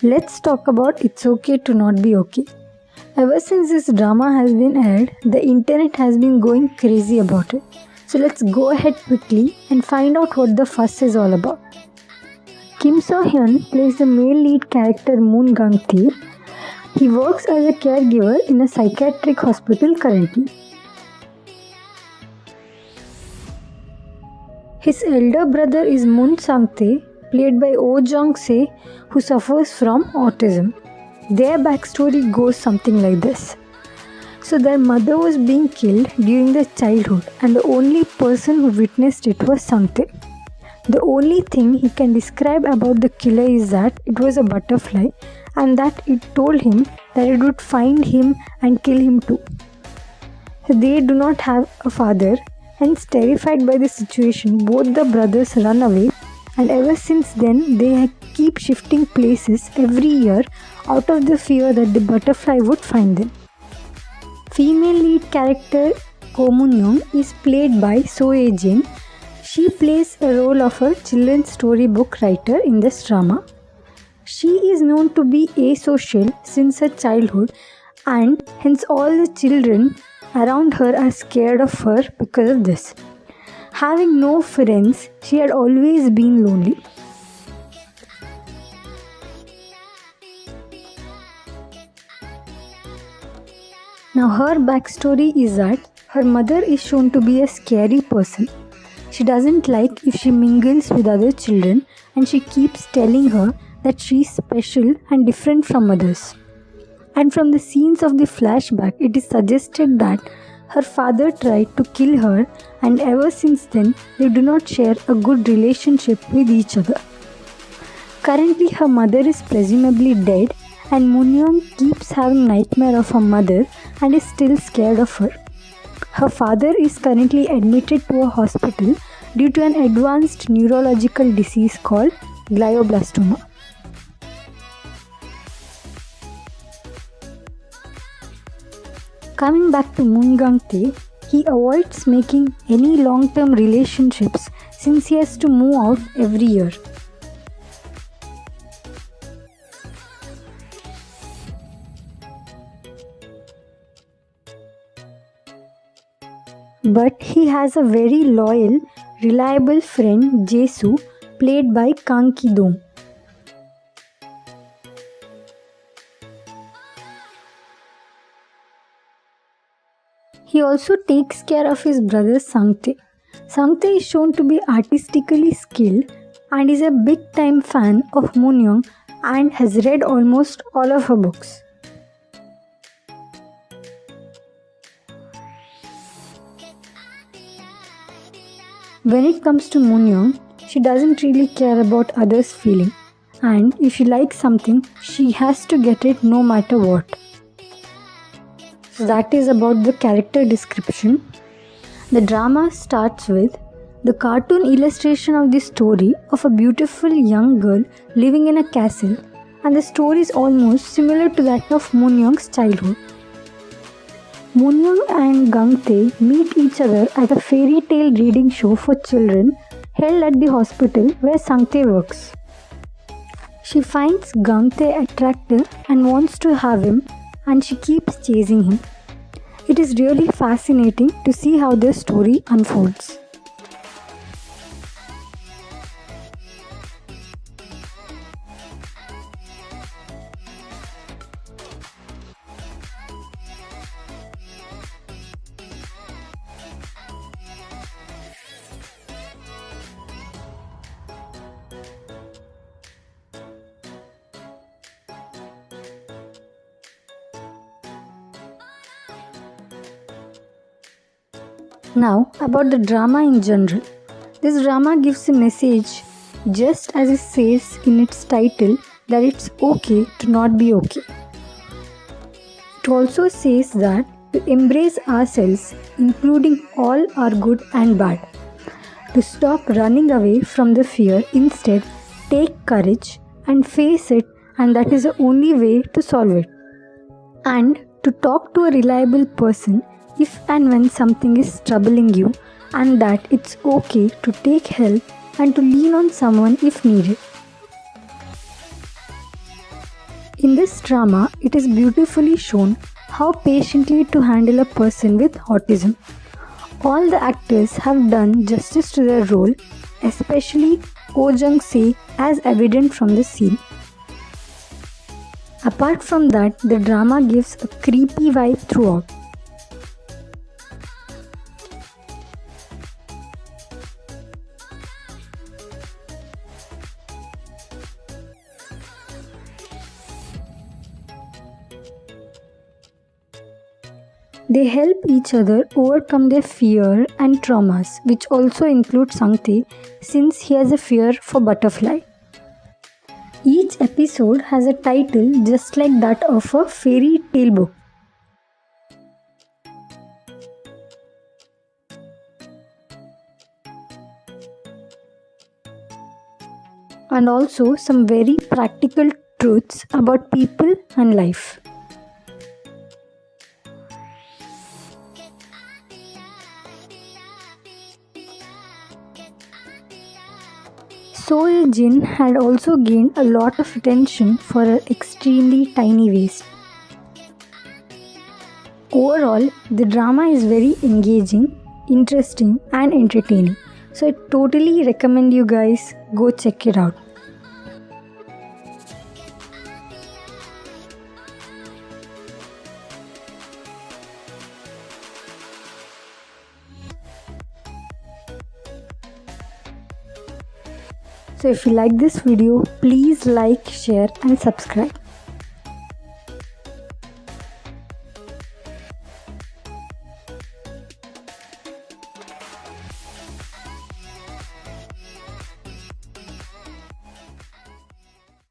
let's talk about It's Okay to Not Be Okay. Ever since this drama has been aired, the internet has been going crazy about it. So let's go ahead quickly and find out what the fuss is all about. Kim So Hyun plays the male lead character Moon Gang Tae. He works as a caregiver in a psychiatric hospital currently. His elder brother is Moon Sang Tae, played by Oh Jong Se, who suffers from autism. Their backstory goes something like this. So their mother was being killed during their childhood, and the only person who witnessed it was Sang Tae. The only thing he can describe about the killer is that it was a butterfly and that it told him that it would find him and kill him too. They do not have a father, hence terrified by the situation, both the brothers run away, and ever since then they keep shifting places every year out of the fear that the butterfly would find them. Female lead character Ko Moon Young is played by So Ye Jin. She plays a role of a children's storybook writer in this drama. She is known to be asocial since her childhood, and hence all the children around her are scared of her because of this. Having no friends, she had always been lonely. Now her backstory is that her mother is shown to be a scary person. She doesn't like if she mingles with other children, and she keeps telling her that she is special and different from others. And from the scenes of the flashback, it is suggested that her father tried to kill her, and ever since then they do not share a good relationship with each other. Currently her mother is presumably dead, and Moon Young keeps having nightmare of her mother and is still scared of her. Her father is currently admitted to a hospital due to an advanced neurological disease called glioblastoma. Coming back to Moon Gang Tae, he avoids making any long-term relationships since he has to move out every year. But he has a very loyal, reliable friend Jae-soo, played by Kang Ki-dong. He also takes care of his brother Sang Tae. Sang Tae is shown to be artistically skilled and is a big time fan of Moon Young and has read almost all of her books. When it comes to Moon Young, she doesn't really care about others' feeling, and if she likes something, she has to get it no matter what. So that is about the character description. The drama starts with the cartoon illustration of the story of a beautiful young girl living in a castle, and the story is almost similar to that of Moon Young's childhood. Moon Young and Gang Tae meet each other at a fairy tale reading show for children held at the hospital where Sang Tae works. She finds Gang Tae attractive and wants to have him, and she keeps chasing him. It is really fascinating to see how their story unfolds. Now, about the drama in general. This drama gives a message just as it says in its title that it's okay to not be okay. It also says that to embrace ourselves, including all our good and bad. To stop running away from the fear, instead, take courage and face it, and that is the only way to solve it. And to talk to a reliable person if and when something is troubling you, and that it's okay to take help and to lean on someone if needed. In this drama, it is beautifully shown how patiently to handle a person with autism. All the actors have done justice to their role, especially Oh Jung-se, as evident from the scene. Apart from that, the drama gives a creepy vibe throughout. They help each other overcome their fear and traumas, which also include Sangtae since he has a fear for butterfly. Each episode has a title just like that of a fairy tale book. And also some very practical truths about people and life. Seo Jin had also gained a lot of attention for her extremely tiny waist. Overall, the drama is very engaging, interesting, and entertaining. So I totally recommend you guys go check it out. So if you like this video, please like, share and subscribe.